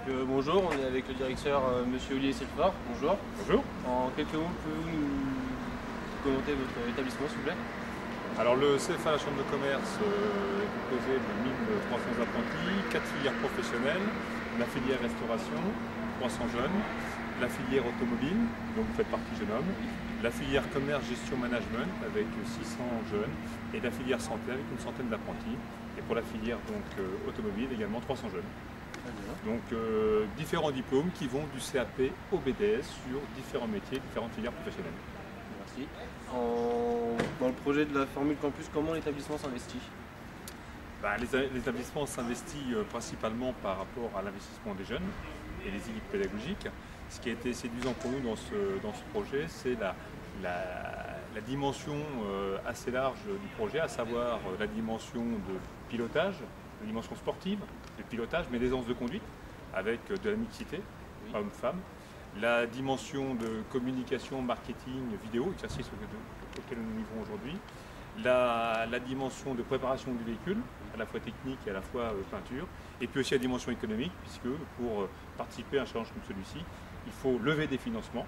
Bonjour, on est avec le directeur Monsieur Olivier Silfort. Bonjour. Bonjour. En quelques mots, pouvez-vous nous commenter votre établissement s'il vous plaît? Alors le CFA, la Chambre de commerce, est composé de 1300 apprentis, 4 filières professionnelles, la filière restauration, 300 jeunes, la filière automobile, donc vous faites partie jeune homme, la filière commerce, gestion, management avec 600 jeunes et la filière santé avec une centaine d'apprentis. Et pour la filière donc, automobile également 300 jeunes. Donc différents diplômes qui vont du CAP au BDS sur différents métiers, différentes filières professionnelles. Merci. Dans le projet de la Formule Campus, comment l'établissement s'investit? L'établissement s'investit principalement par rapport à l'investissement des jeunes et des équipes pédagogiques. Ce qui a été séduisant pour nous dans ce projet, c'est la dimension assez large du projet, à savoir la dimension de pilotage, la dimension sportive, de pilotage, mais d'aisance de conduite, avec de la mixité, hommes-femmes, la dimension de communication, marketing, vidéo, exercice auquel nous livrons aujourd'hui, la dimension de préparation du véhicule, à la fois technique et à la fois peinture, et puis aussi la dimension économique, puisque pour participer à un challenge comme celui-ci, il faut lever des financements,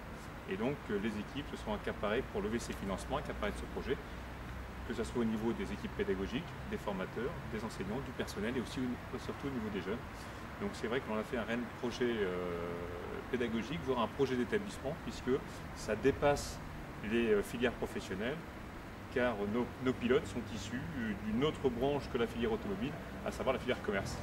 et donc les équipes se sont accaparées pour lever ces financements, accaparées de ce projet, que ce soit au niveau des équipes pédagogiques, des formateurs, des enseignants, du personnel et aussi surtout au niveau des jeunes. Donc c'est vrai qu'on a fait un réel projet pédagogique, voire un projet d'établissement, puisque ça dépasse les filières professionnelles, car nos pilotes sont issus d'une autre branche que la filière automobile, à savoir la filière commerce.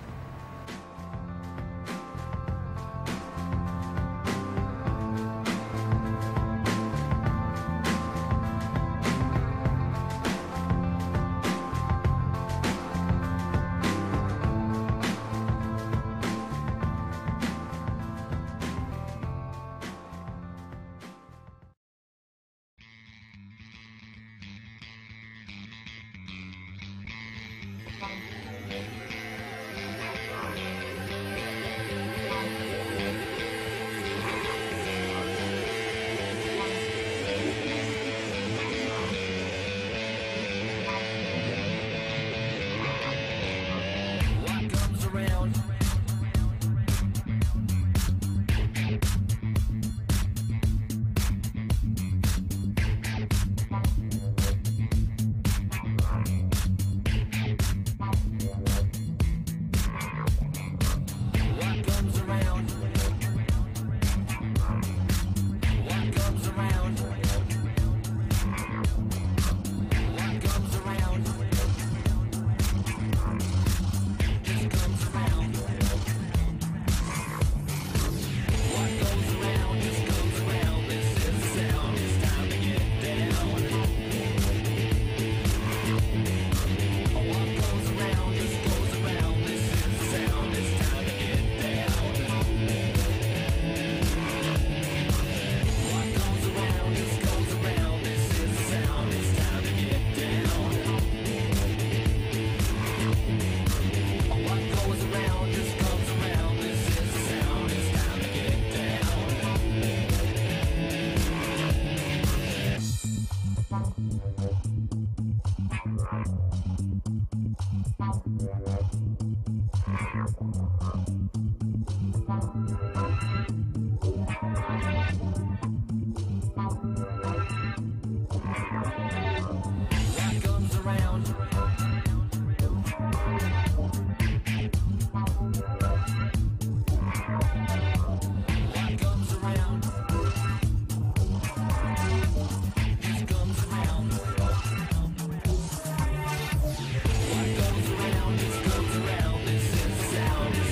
Sound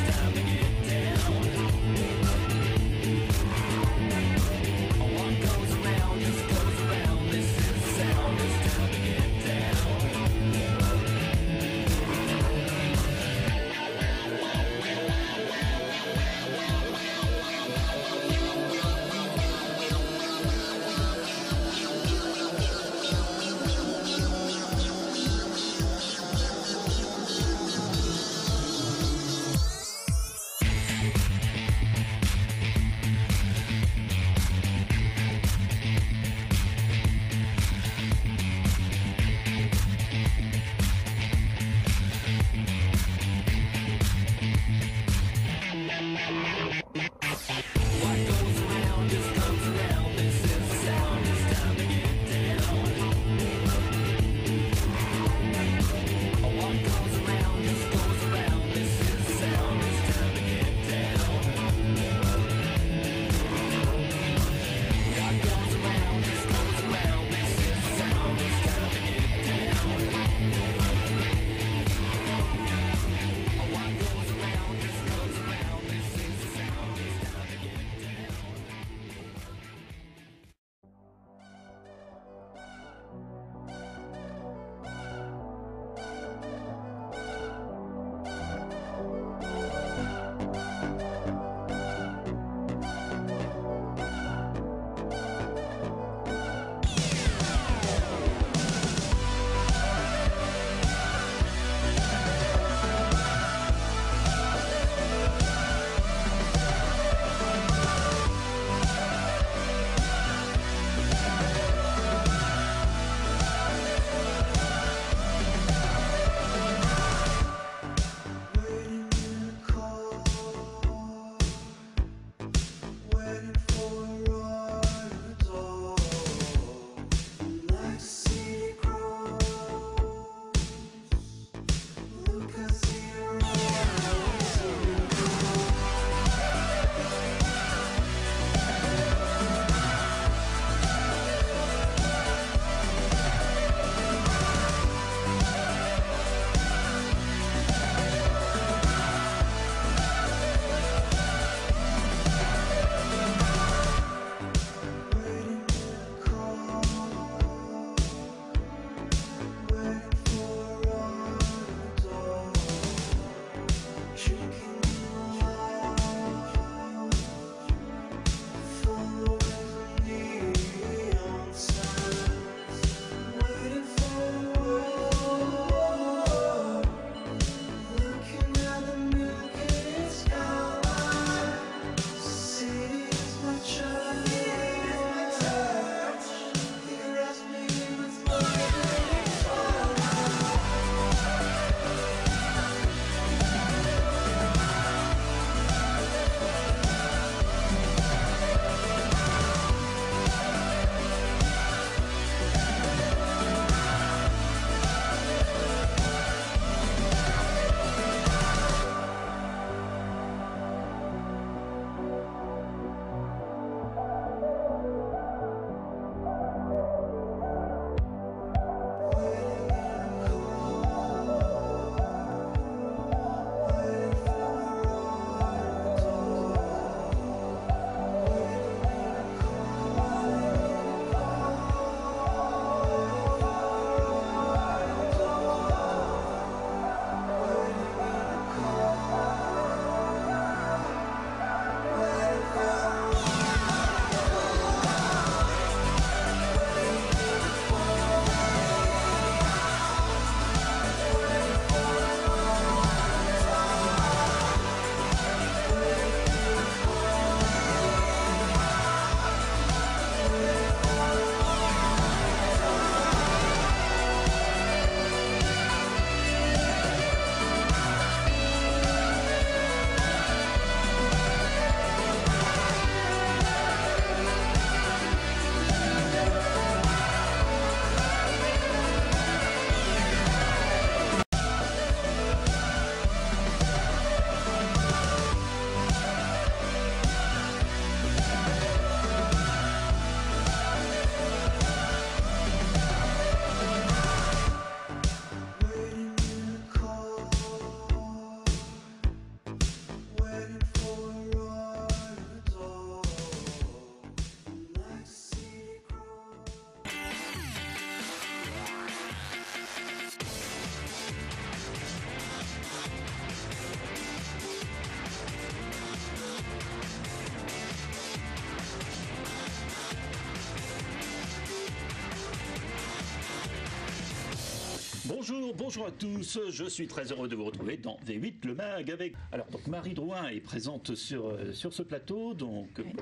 Bonjour à tous, je suis très heureux de vous retrouver dans V8 le Mag avec... Alors donc Marie Drouin est présente sur ce plateau, donc oui.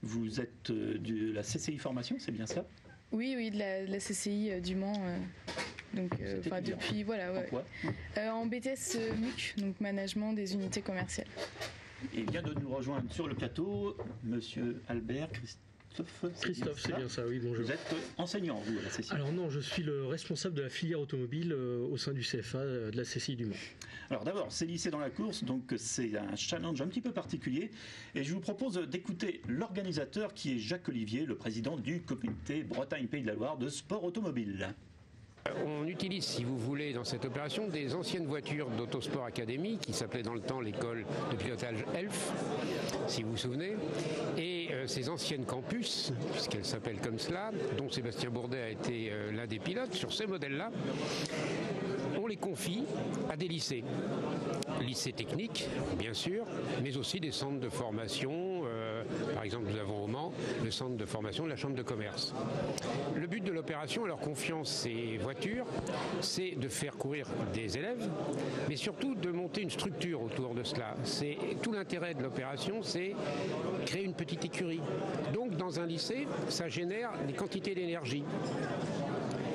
Vous êtes de la CCI Formation, c'est bien ça? Oui, de la CCI du Mans. Depuis, voilà. Ouais. En BTS MUC, donc Management des Unités Commerciales. Et vient de nous rejoindre sur le plateau, Monsieur Albert Christophe, c'est bien ça, oui, bonjour. Vous êtes enseignant, vous, à la CCI? Alors non, je suis le responsable de la filière automobile au sein du CFA de la CCI du Mans. Alors d'abord, c'est lycée dans la course, donc c'est un challenge un petit peu particulier. Et je vous propose d'écouter l'organisateur qui est Jacques Olivier, le président du comité Bretagne-Pays de la Loire de sport automobile. On utilise, si vous voulez, dans cette opération, des anciennes voitures d'Autosport Academy, qui s'appelait dans le temps l'école de pilotage ELF, si vous vous souvenez, et ces anciennes campus, puisqu'elles s'appellent comme cela, dont Sébastien Bourdet a été l'un des pilotes, sur ces modèles-là, on les confie à des lycées. Lycées techniques, bien sûr, mais aussi des centres de formation. Par exemple, nous avons au Mans le centre de formation de la Chambre de commerce. Le but de l'opération, en leur confiant ces voitures, c'est de faire courir des élèves, mais surtout de monter une structure autour de cela. C'est tout l'intérêt de l'opération, c'est créer une petite écurie. Donc, dans un lycée, ça génère des quantités d'énergie.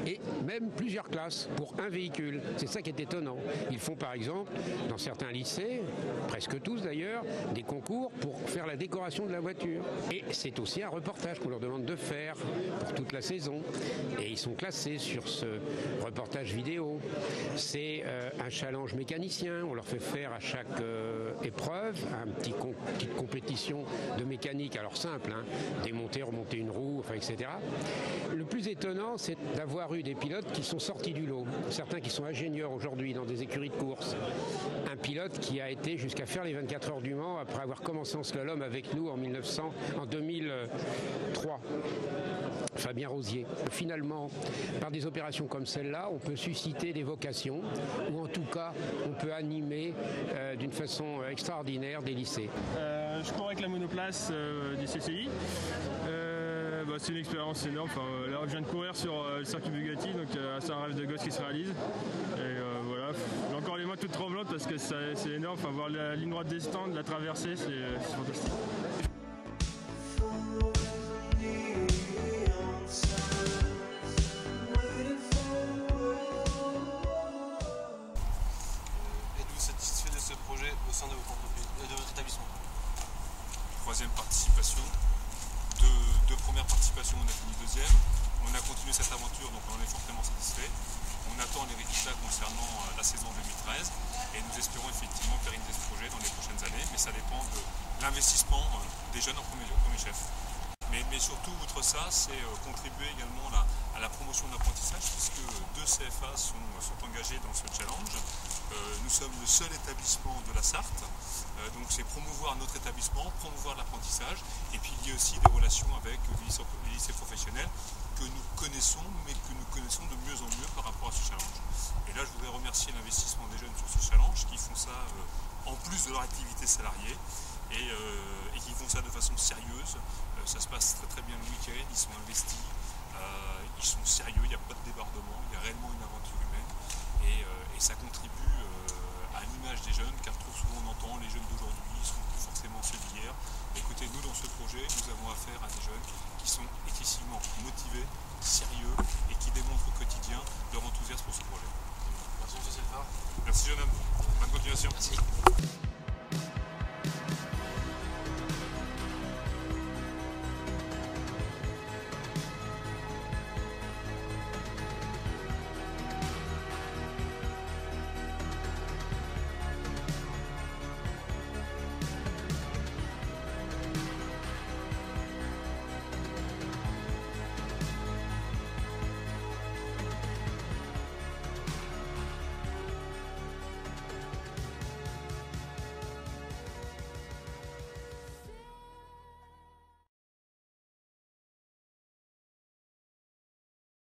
Et même plusieurs classes pour un véhicule. C'est ça qui est étonnant. Ils font par exemple, dans certains lycées, presque tous d'ailleurs, des concours pour faire la décoration de la voiture. Et c'est aussi un reportage qu'on leur demande de faire pour toute la saison. Et ils sont classés sur ce reportage vidéo. C'est un challenge mécanicien. On leur fait faire à chaque épreuve petite compétition de mécanique. Alors simple, hein, démonter, remonter une roue, etc. Le plus étonnant, c'est d'avoir des pilotes qui sont sortis du lot, certains qui sont ingénieurs aujourd'hui dans des écuries de course. Un pilote qui a été jusqu'à faire les 24 heures du Mans après avoir commencé en slalom avec nous en 2003. Fabien Rosier. Finalement, par des opérations comme celle-là, on peut susciter des vocations, ou en tout cas, on peut animer d'une façon extraordinaire des lycées. Je cours avec la monoplace du CCI. C'est une expérience énorme. Là, je viens de courir sur le circuit Bugatti, donc c'est un rêve de gosse qui se réalise. Et voilà, j'ai encore les mains toutes tremblantes parce que c'est énorme. Voir la ligne droite des stands, la traversée, c'est fantastique. Êtes-vous satisfait de ce projet au sein de votre établissement? Troisième participation. Deux premières participations, on a fini deuxième. On a continué cette aventure, donc on en est fortement satisfait. On attend les résultats concernant la saison 2013 et nous espérons effectivement pérenniser ce projet dans les prochaines années, mais ça dépend de l'investissement des jeunes en premier chef. Mais surtout, outre ça, c'est contribuer également à la promotion de l'apprentissage, puisque 2 CFA sont engagés dans ce challenge. Nous sommes le seul établissement de la Sarthe, donc c'est promouvoir notre établissement, promouvoir l'apprentissage, et puis il y a aussi des relations avec les lycées professionnels que nous connaissons, mais que nous connaissons de mieux en mieux par rapport à ce challenge. Et là, je voudrais remercier l'investissement des jeunes sur ce challenge, qui font ça en plus de leur activité salariée, et qui font ça de façon sérieuse. Ça se passe très très bien le week-end, ils sont investis, ils sont sérieux, il n'y a pas de débordement, il y a réellement une aventure humaine, et ça contribue à l'image des jeunes, car trop souvent on entend les jeunes d'aujourd'hui ne sont plus forcément ceux d'hier. Écoutez, nous dans ce projet, nous avons affaire à des jeunes qui sont excessivement motivés, sérieux, et qui démontrent au quotidien leur enthousiasme pour ce projet. Merci M. Selfar. Merci jeune homme, bonne continuation. Merci.